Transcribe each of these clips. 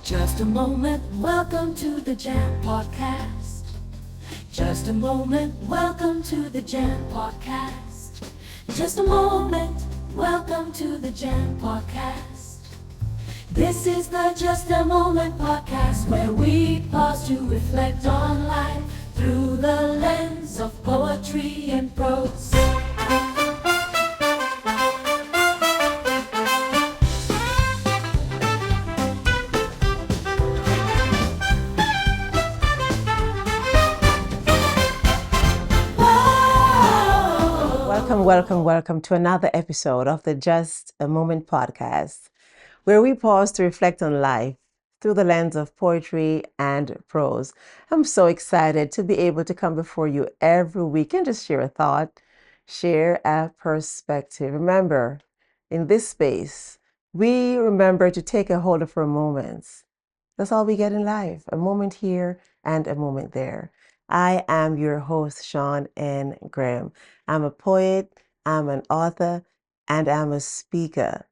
Just a moment, welcome to the Jam Podcast. Just a moment, welcome to the Jam Podcast. Just a moment, welcome to the Jam Podcast. This is the Just a Moment Podcast, where we pause to reflect on life through the lens of poetry and prose. Welcome to another episode of the Just a Moment podcast, where we pause to reflect on life through the lens of poetry and prose. I'm so excited to be able to come before you every week and just share a thought, share a perspective. Remember, in this space, we remember to take a hold of our moments. That's all we get in life, a moment here and a moment there. I am your host, Shawn N. Graham. I'm a poet, I'm an author, and I'm a speaker.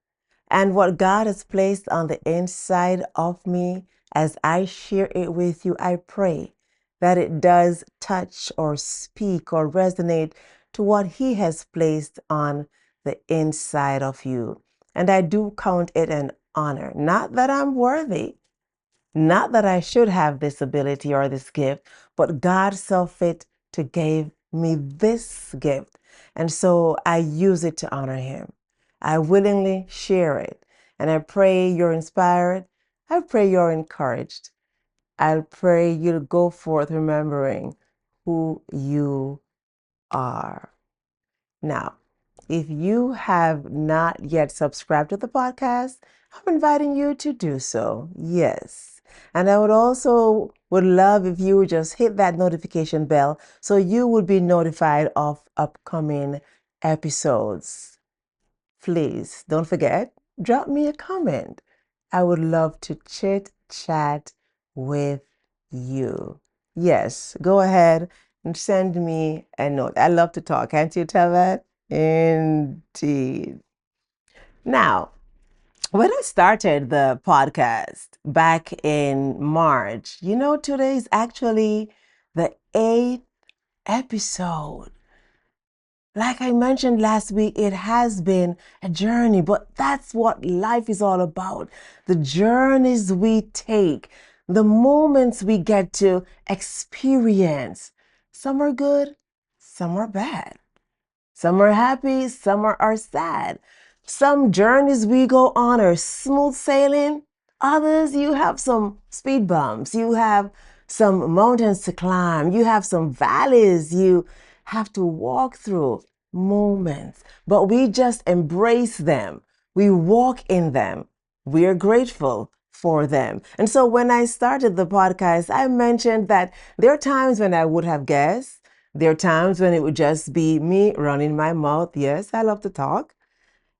And what God has placed on the inside of me, as I share it with you, I pray that it does touch or speak or resonate to what He has placed on the inside of you. And I do count it an honor, not that I'm worthy, not that I should have this ability or this gift, but God saw fit to give me this gift. And so I use it to honor Him. I willingly share it. And I pray you're inspired. I pray you're encouraged. I pray you'll go forth remembering who you are. Now, if you have not yet subscribed to the podcast, I'm inviting you to do so. Yes. And I would love if you would just hit that notification bell so you would be notified of upcoming episodes. Please don't forget, drop me a comment. I would love to chit chat with you. Yes, go ahead and send me a note. I love to talk. Can't you tell that? Indeed. Now, when I started the podcast back in March, today is actually the 8th episode. Like I mentioned last week, it has been a journey, but that's what life is all about. The journeys we take, the moments we get to experience. Some are good, some are bad. Some are happy, some are sad. Some journeys we go on are smooth sailing. Others, you have some speed bumps. You have some mountains to climb. You have some valleys you have to walk through. Moments. But we just embrace them. We walk in them. We are grateful for them. And so when I started the podcast, I mentioned that there are times when I would have guests. There are times when it would just be me running my mouth. Yes, I love to talk.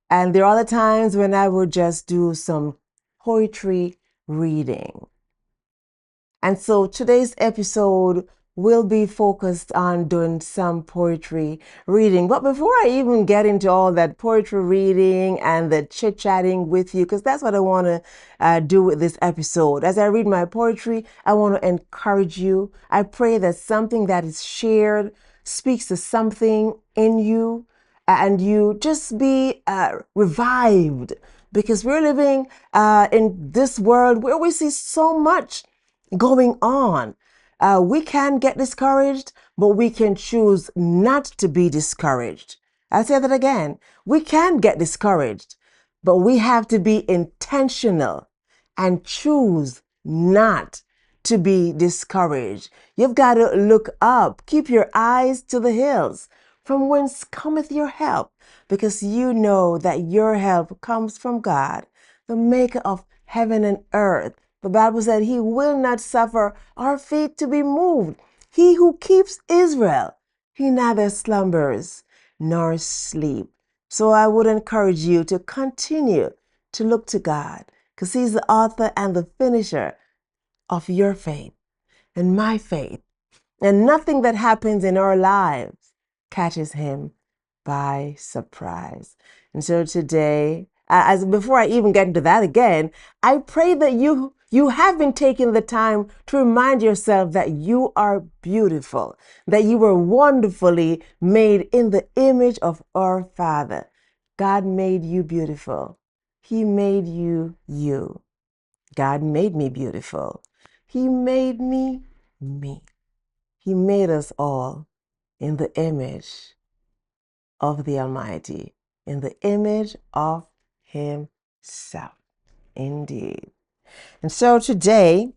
And there are other times when I would just do some poetry reading. And so today's episode will be focused on doing some poetry reading. But before I even get into all that poetry reading and the chit-chatting with you, because that's what I want to do with this episode. As I read my poetry, I want to encourage you. I pray that something that is shared speaks to something in you and you just be revived, because we're living in this world where we see so much going on. We can get discouraged, but we can choose not to be discouraged. I'll say that again. We can get discouraged, but we have to be intentional and choose not to be discouraged. You've got to look up. Keep your eyes to the hills, from whence cometh your help, because you know that your help comes from God, the maker of heaven and earth. The Bible said He will not suffer our feet to be moved. He who keeps Israel, He neither slumbers nor sleep. So I would encourage you to continue to look to God, because He's the author and the finisher of your faith and my faith. And nothing that happens in our lives catches Him by surprise. And so today as before I even get into that again, I pray that you have been taking the time to remind yourself that you are beautiful, that you were wonderfully made in the image of our Father. God made you beautiful. He made you you. God made me beautiful. He made me me. He made us all in the image of the Almighty, in the image of Himself. Indeed. And so today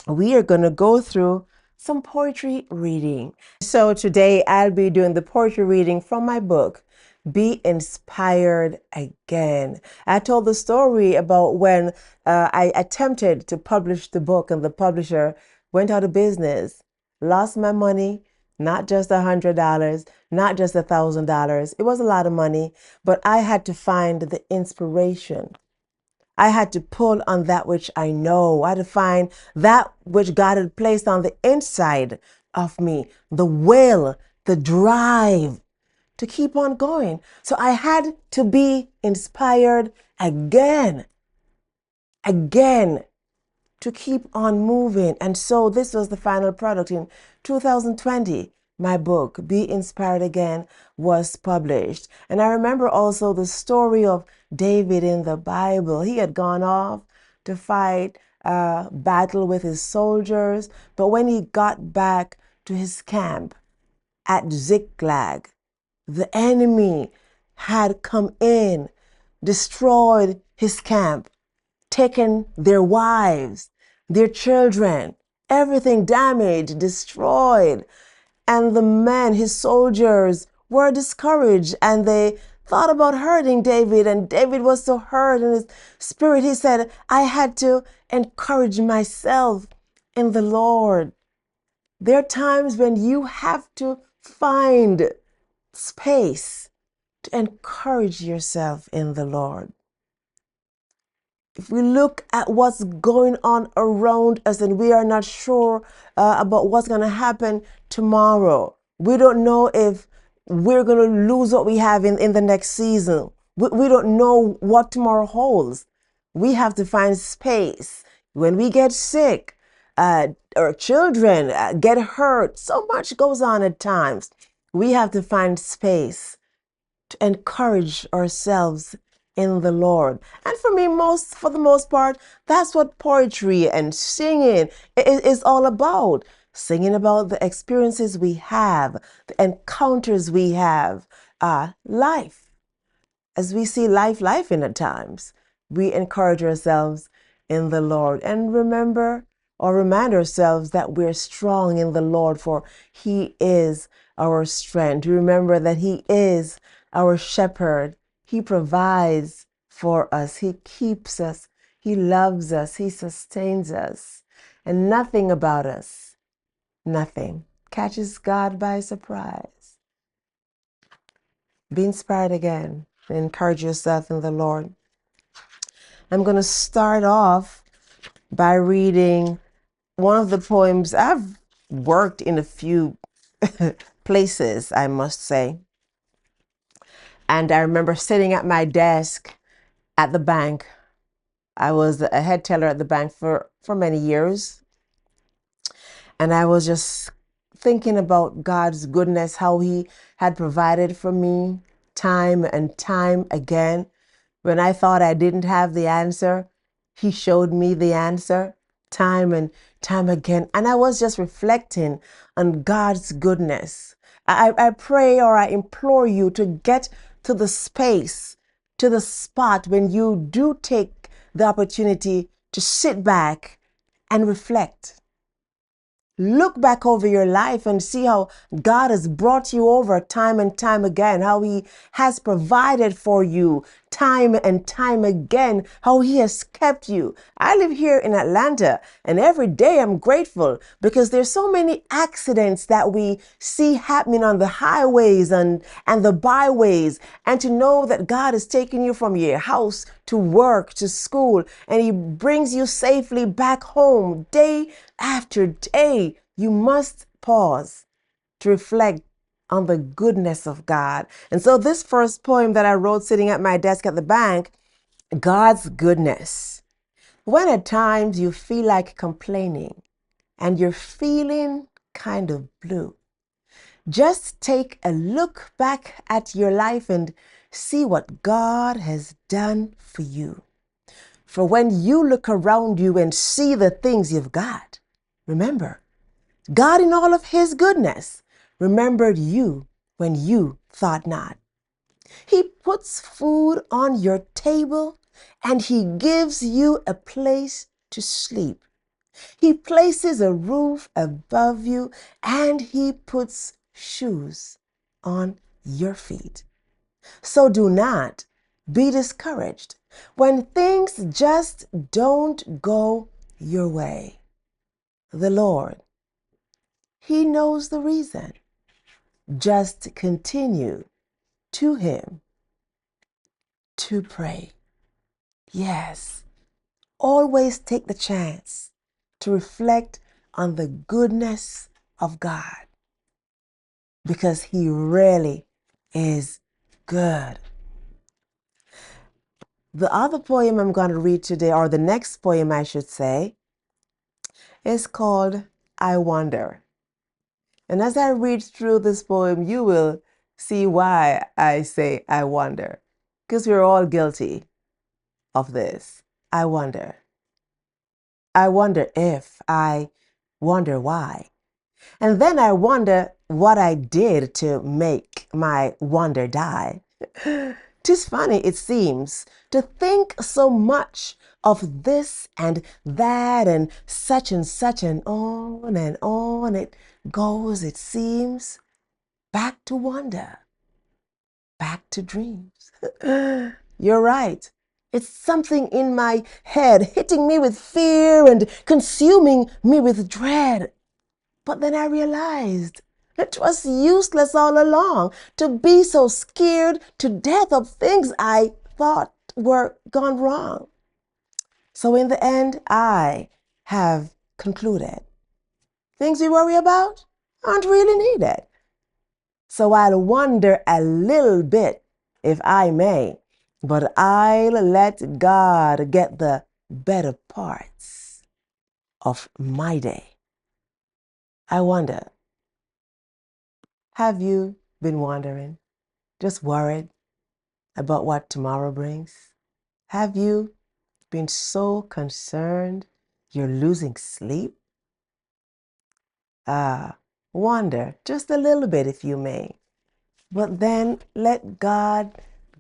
we are going to go through some poetry reading. So today I'll be doing the poetry reading from my book, Be Inspired Again. I told the story about when I attempted to publish the book and the publisher went out of business, lost my money, not just $100, not just $1,000. It was a lot of money, but I had to find the inspiration. I had to pull on that which I know. I had to find that which God had placed on the inside of me, the will, the drive to keep on going. So I had to be inspired again, to keep on moving. And so this was the final product in 2020. My book, Be Inspired Again, was published. And I remember also the story of David in the Bible. He had gone off to fight a battle with his soldiers, but when he got back to his camp at Ziklag, the enemy had come in, destroyed his camp, taken their wives, their children, everything damaged, destroyed. And the men, his soldiers, were discouraged and they thought about hurting David. And David was so hurt in his spirit. He said, I had to encourage myself in the Lord. There are times when you have to find space to encourage yourself in the Lord. If we look at what's going on around us and we are not sure about what's going to happen tomorrow, we don't know if we're going to lose what we have in the next season. We don't know what tomorrow holds. We have to find space. When we get sick, our children get hurt, so much goes on at times. We have to find space to encourage ourselves in the Lord. And for me, for the most part, that's what poetry and singing is all about. Singing about the experiences we have, the encounters we have, life. As we see life in at times, we encourage ourselves in the Lord. And remember or remind ourselves that we're strong in the Lord, for He is our strength. Remember that He is our shepherd. He provides for us. He keeps us. He loves us. He sustains us. And nothing about us, nothing, catches God by surprise. Be inspired again and encourage yourself in the Lord. I'm going to start off by reading one of the poems. I've worked in a few places, I must say. And I remember sitting at my desk at the bank. I was a head teller at the bank for many years. And I was just thinking about God's goodness, how He had provided for me time and time again. When I thought I didn't have the answer, He showed me the answer time and time again. And I was just reflecting on God's goodness. I pray or I implore you to get to the space, to the spot when you do take the opportunity to sit back and reflect. Look back over your life and see how God has brought you over time and time again, how He has provided for you time and time again, how He has kept you. I live here in Atlanta, and every day I'm grateful because there's so many accidents that we see happening on the highways and the byways, and to know that God is taking you from your house to work, to school, and He brings you safely back home day after day. You must pause to reflect on the goodness of God. And so this first poem that I wrote sitting at my desk at the bank God's goodness. When at times you feel like complaining and you're feeling kind of blue, just take a look back at your life and see what God has done for you. For when you look around you and see the things you've got, remember, God in all of his goodness remembered you when you thought not. He puts food on your table and he gives you a place to sleep. He places a roof above you and he puts shoes on your feet. So do not be discouraged when things just don't go your way. The Lord, he knows the reason. Just continue to him to pray. Yes, always take the chance to reflect on the goodness of God because he really is good. The other poem I'm going to read today, or the next poem I should say, is called I Wonder. And as I read through this poem, you will see why I say I wonder, because we're all guilty of this. I wonder. I wonder if, I wonder why. And then I wonder what I did to make my wonder die. 'Tis funny, it seems, to think so much of this and that and such and on it goes, it seems, back to wonder, back to dreams. You're right. It's something in my head hitting me with fear and consuming me with dread. But then I realized it was useless all along to be so scared to death of things I thought were gone wrong. So in the end, I have concluded things we worry about aren't really needed. So I'll wonder a little bit, if I may, but I'll let God get the better parts of my day. I wonder, have you been wondering, just worried about what tomorrow brings? Have you been so concerned you're losing sleep? Wonder just a little bit if you may, but then let God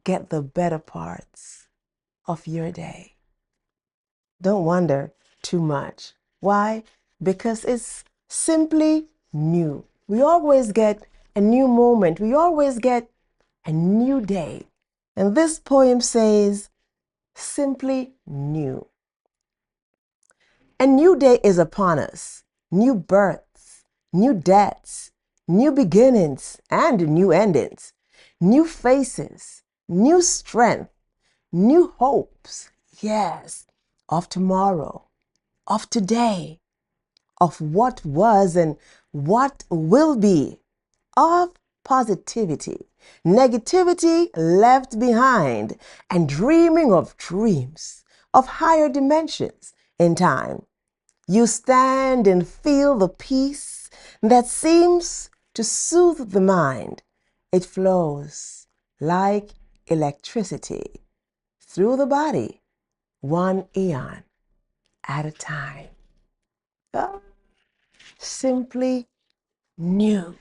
get the better parts of your day. Don't wonder too much. Why? Because it's simply new. We always get a new moment. We always get a new day. And this poem says, simply new. A new day is upon us. New births, new deaths, new beginnings, and new endings. New faces, new strength, new hopes. Yes, of tomorrow, of today, of what was and what will be, of positivity, negativity left behind, and dreaming of dreams of higher dimensions in time. You stand and feel the peace that seems to soothe the mind. It flows like electricity through the body, one eon at a time. Ah, simply new.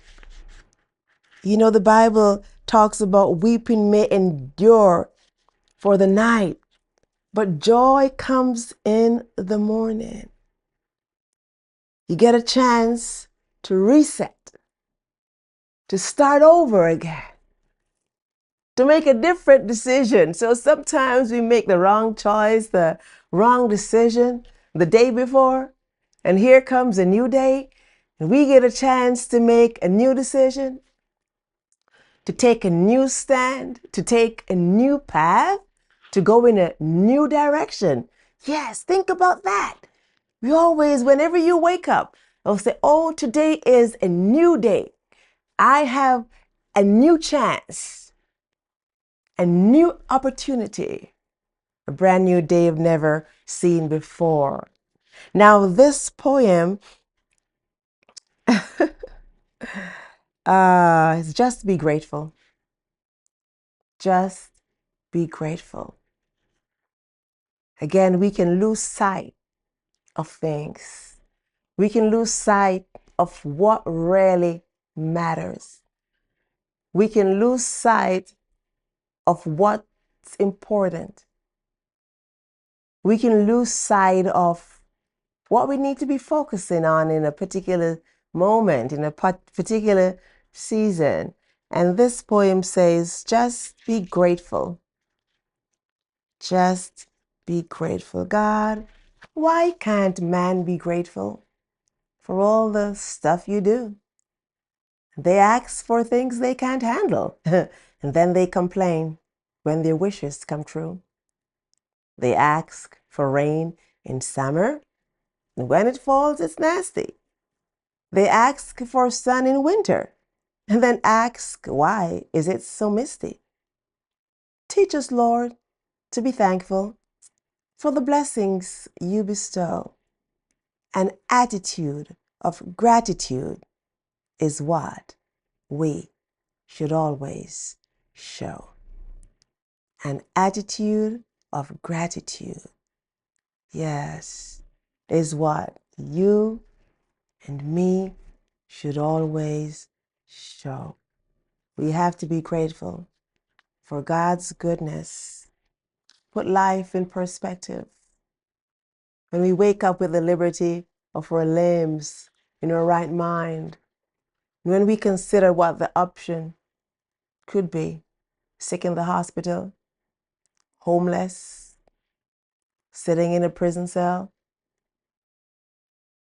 You know, the Bible talks about weeping may endure for the night, but joy comes in the morning. You get a chance to reset, to start over again, to make a different decision. So sometimes we make the wrong choice, the wrong decision the day before, and here comes a new day, and we get a chance to make a new decision, to take a new stand, to take a new path, to go in a new direction. Yes, think about that. We always, whenever you wake up, I'll say, oh, today is a new day. I have a new chance, a new opportunity a brand new day you've never seen before. Now, this poem is just be grateful. Just be grateful. Again, we can lose sight of things. We can lose sight of what really matters. We can lose sight of what's important. We can lose sight of what we need to be focusing on in a particular moment, in a particular season. And this poem says, just be grateful. Just be grateful. God, why can't man be grateful for all the stuff you do? They ask for things they can't handle, and then they complain when their wishes come true. They ask for rain in summer, and when it falls, it's nasty. They ask for sun in winter, and then ask, why is it so misty? Teach us, Lord, to be thankful for the blessings you bestow. An attitude of gratitude is what we should always show. An attitude of gratitude, yes, is what you and me should always show. We have to be grateful for God's goodness. Put life in perspective. When we wake up with the liberty of our limbs in our right mind, when we consider what the option could be, sick in the hospital, homeless, sitting in a prison cell,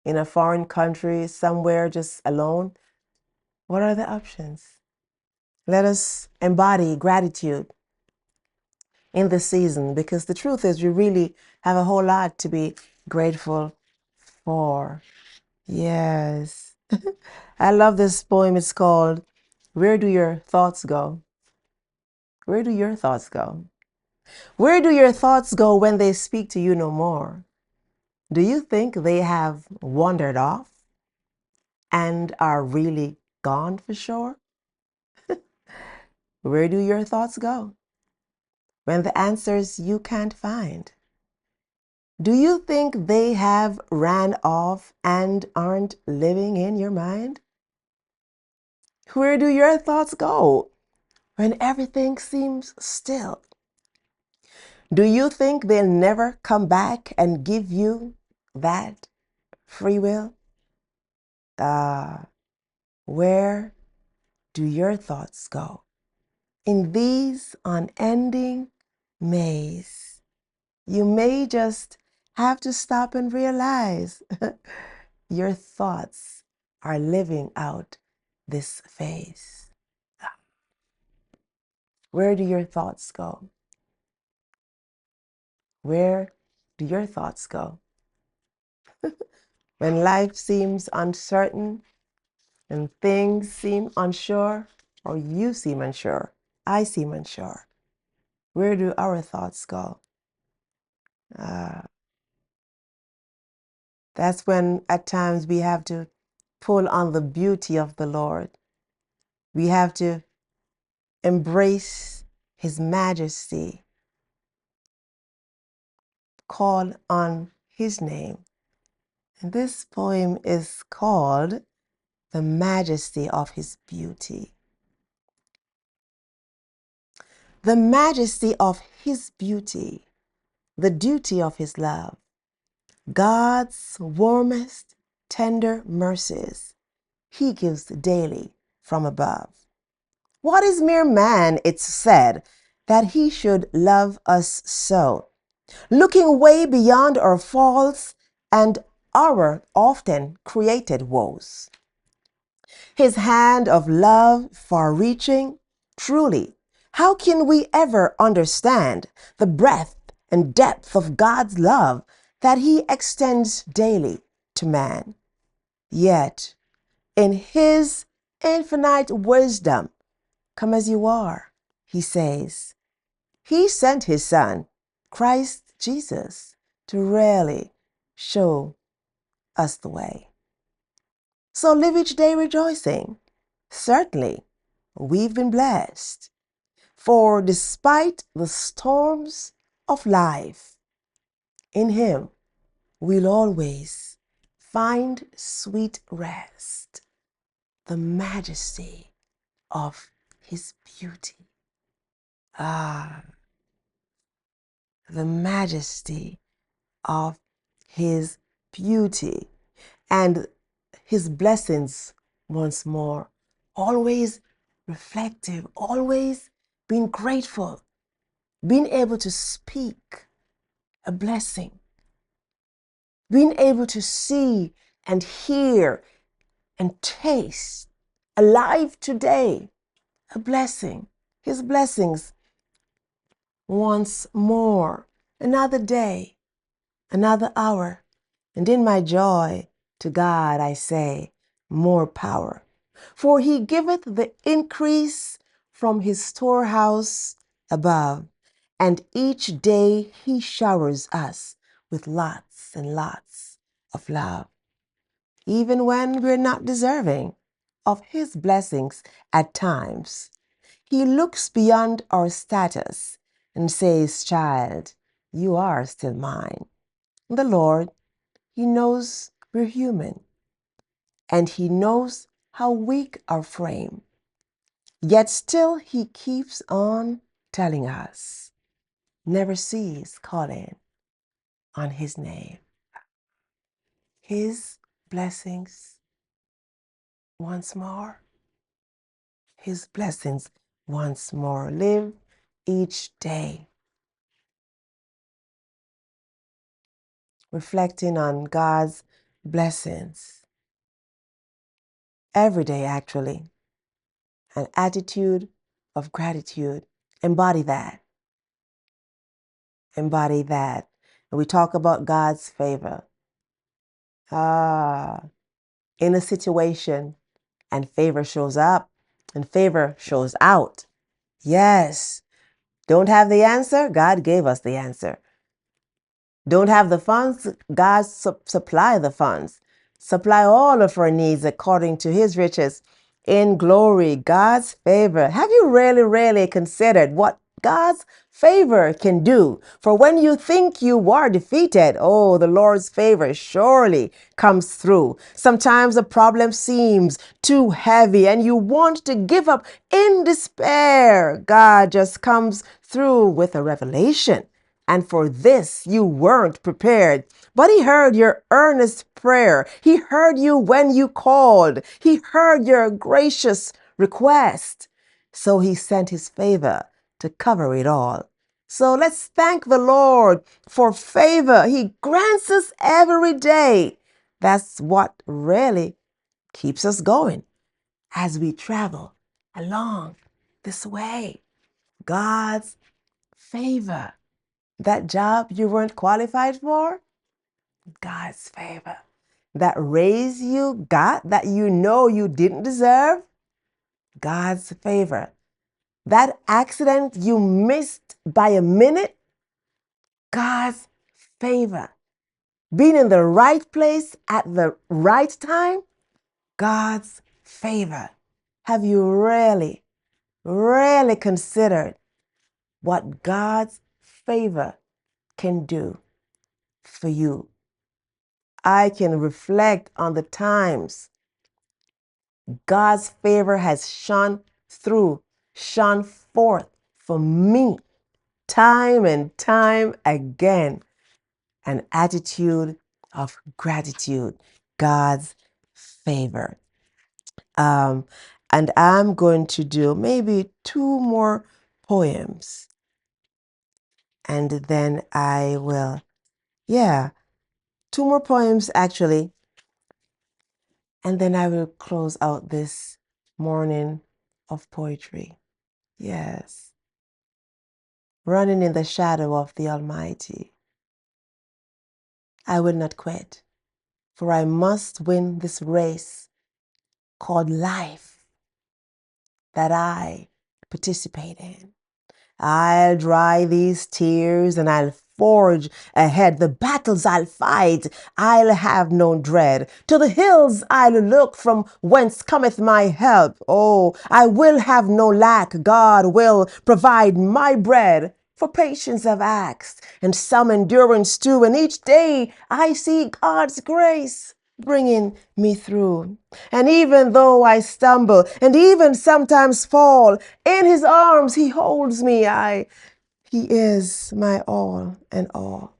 in a foreign country, somewhere just alone, what are the options? Let us embody gratitude in this season, because the truth is we really have a whole lot to be grateful for. Yes. I love this poem. It's called, Where Do Your Thoughts Go? Where do your thoughts go? Where do your thoughts go when they speak to you no more? Do you think they have wandered off and are really gone for sure? Where do your thoughts go when the answers you can't find? Do you think they have ran off and aren't living in your mind? Where do your thoughts go when everything seems still? Do you think they'll never come back and give you that free will? Where do your thoughts go in these unending maze? You may just have to stop and realize your thoughts are living out this phase. Where do your thoughts go? Where do your thoughts go? When life seems uncertain and things seem unsure, or you seem unsure, I seem unsure, where do our thoughts go? That's when at times we have to pull on the beauty of the Lord. We have to embrace His majesty, call on His name. And this poem is called The Majesty of His Beauty. The majesty of His beauty, the duty of His love, God's warmest, tender mercies He gives daily from above. What is mere man, it's said, that He should love us so, looking way beyond our faults and our often created woes. His hand of love far-reaching, truly, how can we ever understand the breadth and depth of God's love that He extends daily to man? Yet, in His infinite wisdom, come as you are, He says. He sent His Son Christ Jesus to really show us the way. So live each day rejoicing. Certainly, we've been blessed. For despite the storms of life, in Him we'll always find sweet rest, the majesty of His beauty. Ah, the majesty of His beauty and His blessings once more. Always reflective, always being grateful, being able to speak a blessing, being able to see and hear and taste alive today, a blessing. His blessings once more. Another day, another hour, and in my joy to God I say, more power. For He giveth the increase from His storehouse above, and each day He showers us with lots and lots of love, even when we're not deserving of His blessings at times. He looks beyond our status and says, child, you are still mine. The Lord, He knows we're human, and He knows how weak our frame. Yet still He keeps on telling us, never cease calling on His name. His blessings once more. His blessings once more. Live each day reflecting on God's blessings. Every day, actually. An attitude of gratitude. Embody that. Embody that. And we talk about God's favor. In a situation, and favor shows up, and favor shows out. Yes. Don't have the answer? God gave us the answer. Don't have the funds? God supply the funds. Supply all of our needs according to His riches in glory. God's favor. Have you really considered what God's favor can do? For when you think you are defeated, oh, the Lord's favor surely comes through. Sometimes the problem seems too heavy and you want to give up in despair. God just comes through with a revelation. And for this you weren't prepared. But He heard your earnest prayer. He heard you when you called. He heard your gracious request. So He sent His favor to cover it all. So let's thank the Lord for favor He grants us every day. That's what really keeps us going as we travel along this way. God's favor. That job you weren't qualified for? God's favor. That raise you got that you know you didn't deserve? God's favor. That accident you missed by a minute? God's favor. Being in the right place at the right time? God's favor. Have you really considered what God's favor can do for you? I can reflect on the times God's favor has shone forth for me, time and time again. An attitude of gratitude, God's favor. And I'm going to do maybe 2 more poems. And then I will, 2 more poems actually. And then I will close out this morning of poetry. Yes. Running in the shadow of the Almighty. I will not quit, for I must win this race called life that I participate in. I'll dry these tears and I'll forge ahead. The battles I'll fight, I'll have no dread. To the hills I'll look from whence cometh my help. Oh, I will have no lack. God will provide my bread. For patience I've asked, and some endurance too. And each day I see God's grace bringing me through. And even though I stumble and even sometimes fall, in his arms he holds me. He is my all and all.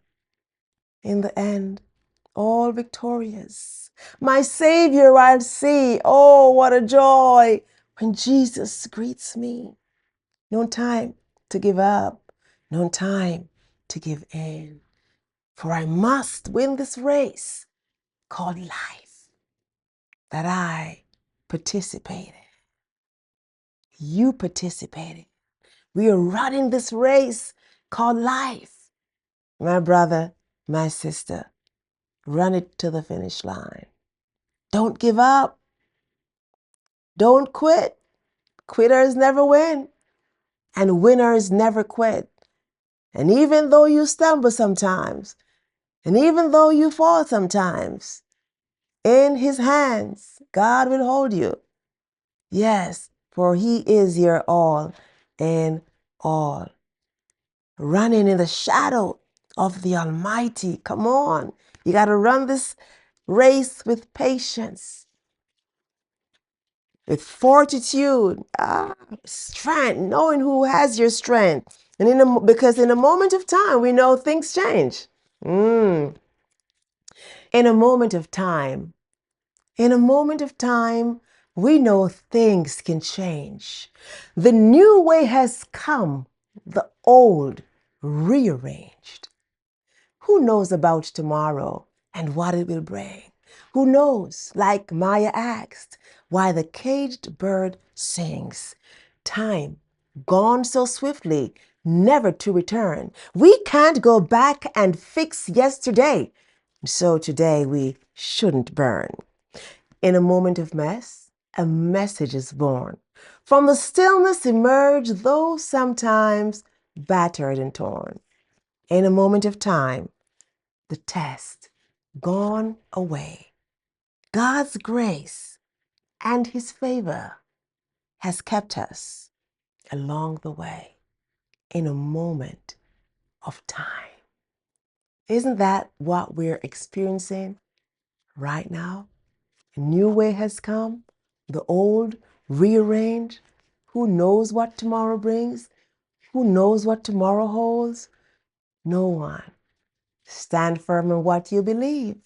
In the end, all victorious. My Savior I'll see. Oh, what a joy when Jesus greets me. No time to give up, no time to give in. For I must win this race called life that I participated. You participated. We are running this race called life. My brother, my sister, run it to the finish line. Don't give up. Don't quit. Quitters never win, and winners never quit. And even though you stumble sometimes, and even though you fall sometimes, in his hands, God will hold you. Yes, for he is your all in all. Running in the shadow of the Almighty. Come on. You got to run this race with patience, with fortitude, strength, knowing who has your strength. And because in a moment of time, we know things change. In a moment of time, we know things can change. The new way has come, the old rearranged. Who knows about tomorrow and what it will bring? Who knows, like Maya asked, why the caged bird sings? Time gone so swiftly, never to return. We can't go back and fix yesterday. So today we shouldn't burn. In a moment of mess, a message is born. From the stillness emerge, though sometimes battered and torn. In a moment of time, the test gone away. God's grace and his favor has kept us along the way in a moment of time. Isn't that what we're experiencing right now? A new way has come, the old rearranged. Who knows what tomorrow brings? Who knows what tomorrow holds? No one. Stand firm in what you believe.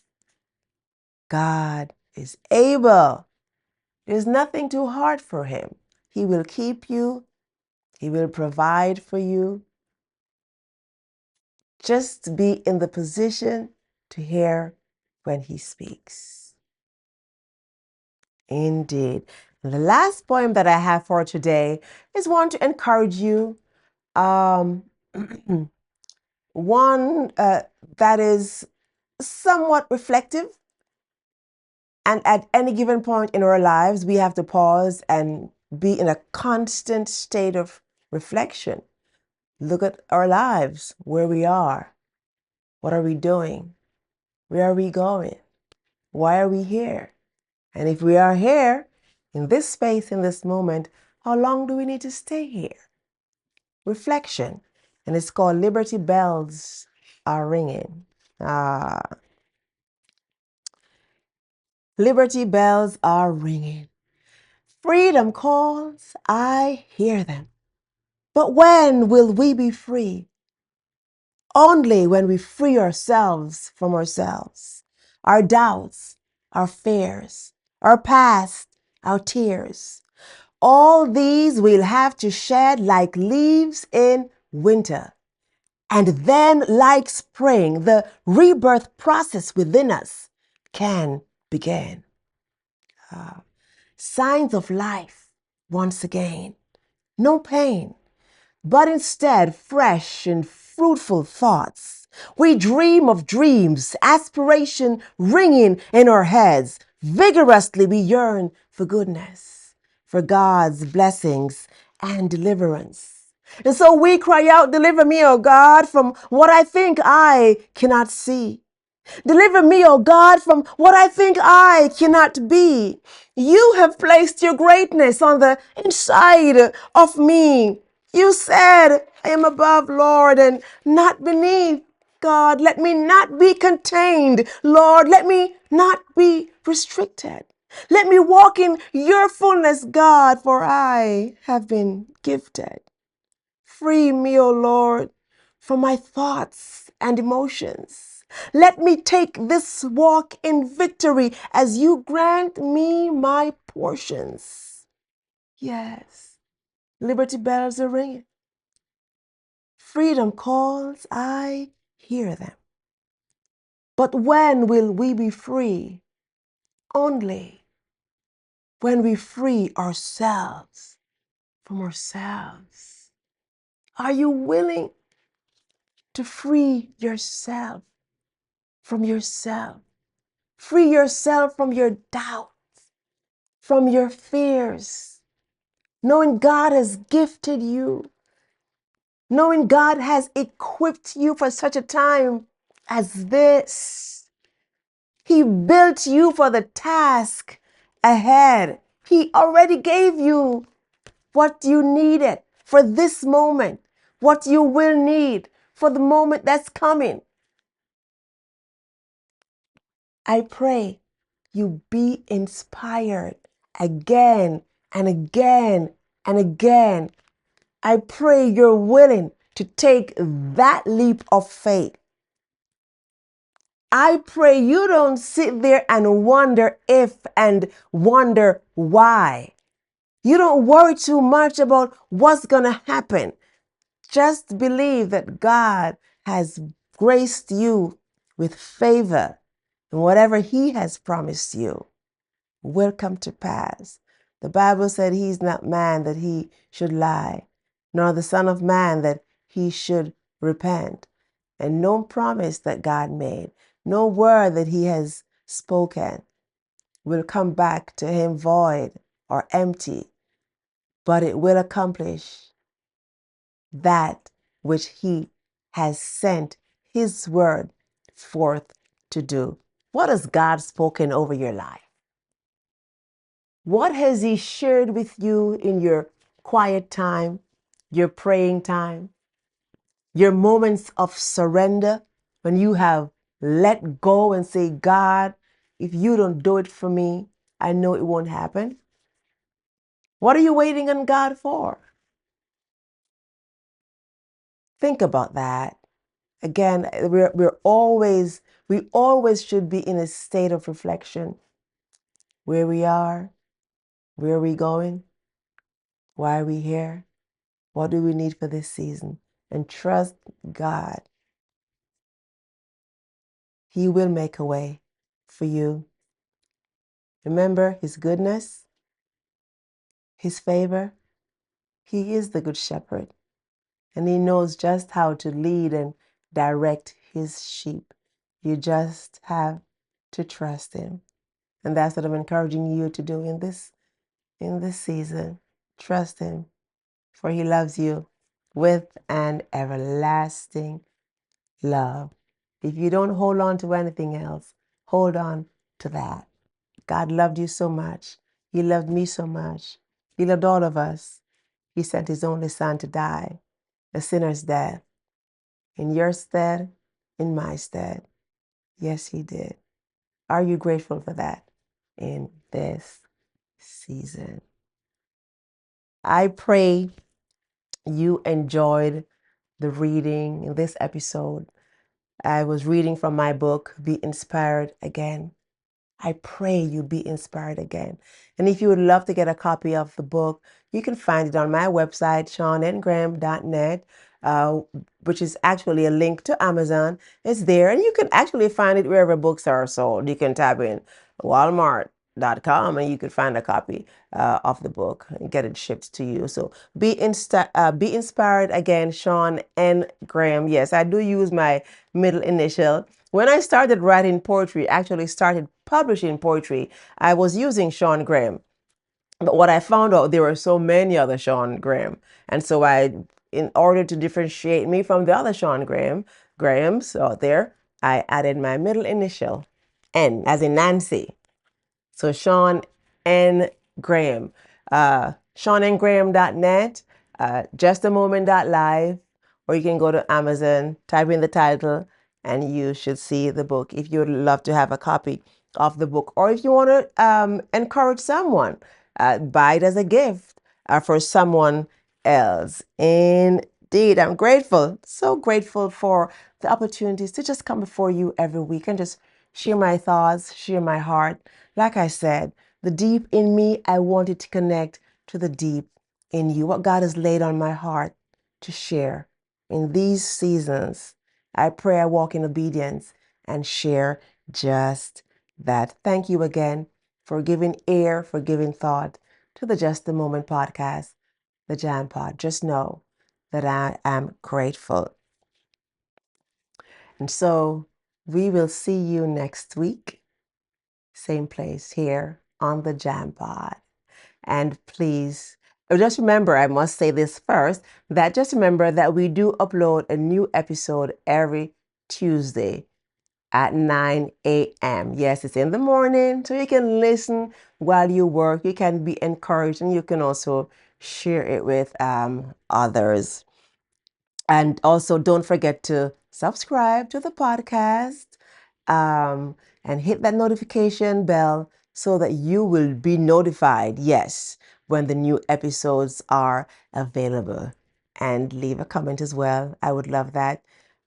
God is able. There's nothing too hard for him. He will keep you. He will provide for you. Just be in the position to hear when he speaks. Indeed. The last poem that I have for today is one to encourage you. One that is somewhat reflective. And at any given point in our lives, we have to pause and be in a constant state of reflection. Look at our lives, where we are. What are we doing? Where are we going? Why are we here? And if we are here, in this space, in this moment, how long do we need to stay here? Reflection. And it's called Liberty Bells Are Ringing. Liberty bells are ringing. Freedom calls, I hear them. But when will we be free? Only when we free ourselves from ourselves, our doubts, our fears, our past, our tears. All these we'll have to shed like leaves in winter. And then, like spring, the rebirth process within us can begin. Signs of life once again. No pain, but instead fresh and fruitful thoughts. We dream of dreams, aspiration ringing in our heads. Vigorously we yearn for goodness, for God's blessings and deliverance. And so we cry out, deliver me, O God, from what I think I cannot see. Deliver me, O God, from what I think I cannot be. You have placed your greatness on the inside of me. You said, I am above, Lord, and not beneath. God, let me not be contained. Lord, let me not be restricted. Let me walk in your fullness, God, for I have been gifted. Free me, O Lord, from my thoughts and emotions. Let me take this walk in victory as you grant me my portions. Yes, liberty bells are ringing. Freedom calls, I hear them. But when will we be free? Only when we free ourselves from ourselves. Are you willing to free yourself from yourself? Free yourself from your doubt, from your fears, knowing God has gifted you, knowing God has equipped you for such a time as this. He built you for the task ahead. He already gave you what you needed for this moment, what you will need for the moment that's coming. I pray you be inspired again and again and again. I pray you're willing to take that leap of faith. I pray you don't sit there and wonder if and wonder why. You don't worry too much about what's going to happen. Just believe that God has graced you with favor, and whatever He has promised you will come to pass. The Bible said He's not man that He should lie, nor the Son of Man that He should repent. And no promise that God made, no word that He has spoken will come back to Him void or empty, but it will accomplish that which He has sent His word forth to do. What has God spoken over your life? What has He shared with you in your quiet time, your praying time, your moments of surrender when you have let go and say, God, if you don't do it for me, I know it won't happen? What are you waiting on God for? Think about that. Again, we always should be in a state of reflection. Where we are, where are we going? Why are we here? What do we need for this season? And trust God. He will make a way for you. Remember His goodness, His favor. He is the good shepherd, and He knows just how to lead and direct His sheep. You just have to trust Him. And that's what I'm encouraging you to do in this season. Trust Him, for He loves you with an everlasting love. If you don't hold on to anything else, hold on to that. God loved you so much. He loved me so much. He loved all of us. He sent His only Son to die a sinner's death in your stead, in my stead. Yes, He did. Are you grateful for that in this season? I pray you enjoyed the reading in this episode. I was reading from my book, Be Inspired Again. I pray you be inspired again. And if you would love to get a copy of the book, you can find it on my website, ShawnNGraham.net, which is actually a link to Amazon. It's there, and you can actually find it wherever books are sold. You can type in Walmart.com and you could find a copy of the book and get it shipped to you. So be inspired again, Shawn N. Graham. Yes, I do use my middle initial. When I started writing poetry, actually started publishing poetry, I was using Shawn Graham. But what I found out, there were so many other Shawn Graham. And so I in order to differentiate me from the other Grahams out there, I added my middle initial, N, as in Nancy. So Shawn N. Graham. ShawnNGraham.net, justamoment.live, or you can go to Amazon, type in the title, and you should see the book if you would love to have a copy of the book. Or if you want to encourage someone, buy it as a gift for someone else. Indeed, I'm grateful, so grateful for the opportunities to just come before you every week and just share my thoughts, share my heart. Like I said, the deep in me, I wanted to connect to the deep in you, what God has laid on my heart to share in these seasons. I pray I walk in obedience and share just that. Thank you again for giving ear, for giving thought to the Just a Moment podcast, the Jam Pod. Just know that I am grateful. And so we will see you next week, same place here on the Jam Pod. And please, just remember, I must say this first, that just remember that we do upload a new episode every Tuesday at 9 a.m. Yes, it's in the morning, so you can listen while you work. You can be encouraged, and you can also share it with others. And also, don't forget to subscribe to the podcast and hit that notification bell so that you will be notified, yes, when the new episodes are available. And leave a comment as well. I would love that.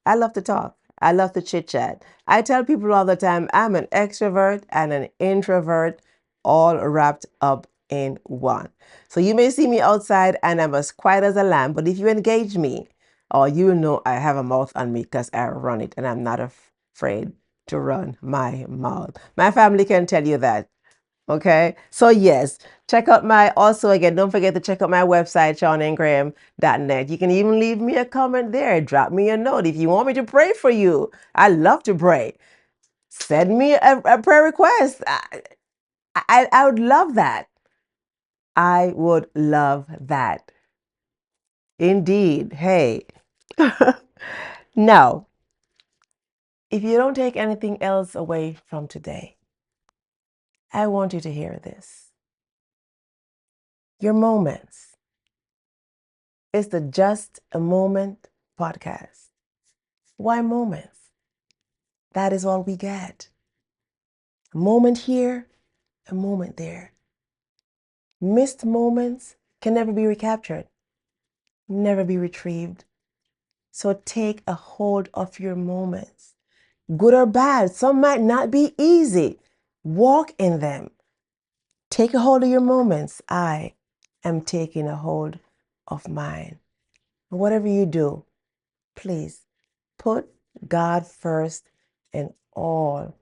I love to talk. I love to chit chat. I tell people all the time I'm an extrovert and an introvert all wrapped up in one. So you may see me outside and I'm as quiet as a lamb, but if you engage me, or you know I have a mouth on me because I run it and I'm not afraid to run my mouth. My family can tell you that. Okay, so yes, check out don't forget to check out my website, ShawnNGraham.net. You can even leave me a comment there. Drop me a note if you want me to pray for you. I love to pray. Send me a prayer request. I would love that. I would love that. Indeed. Hey. Now, if you don't take anything else away from today, I want you to hear this. Your moments. It's the Just a Moment podcast. Why moments? That is all we get. A moment here, a moment there. Missed moments can never be recaptured, never be retrieved. So take a hold of your moments. Good or bad, some might not be easy. Walk in them. Take a hold of your moments. I am taking a hold of mine. Whatever you do, please put God first in all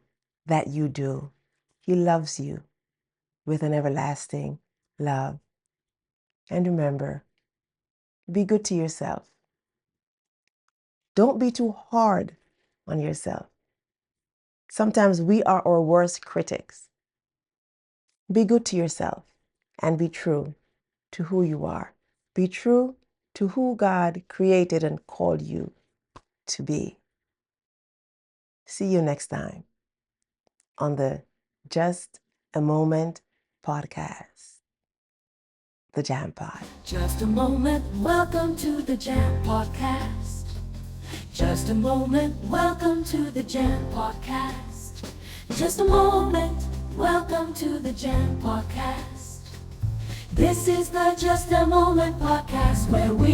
that you do. He loves you with an everlasting love. And remember, be good to yourself. Don't be too hard on yourself. Sometimes we are our worst critics. Be good to yourself and be true to who you are. Be true to who God created and called you to be. See you next time on the Just a Moment podcast, the Jam Pod. Just a moment, welcome to the Jam Podcast. Just a moment, welcome to the Jam Podcast. Just a moment, welcome to the Jam Podcast. This is the Just a Moment podcast where we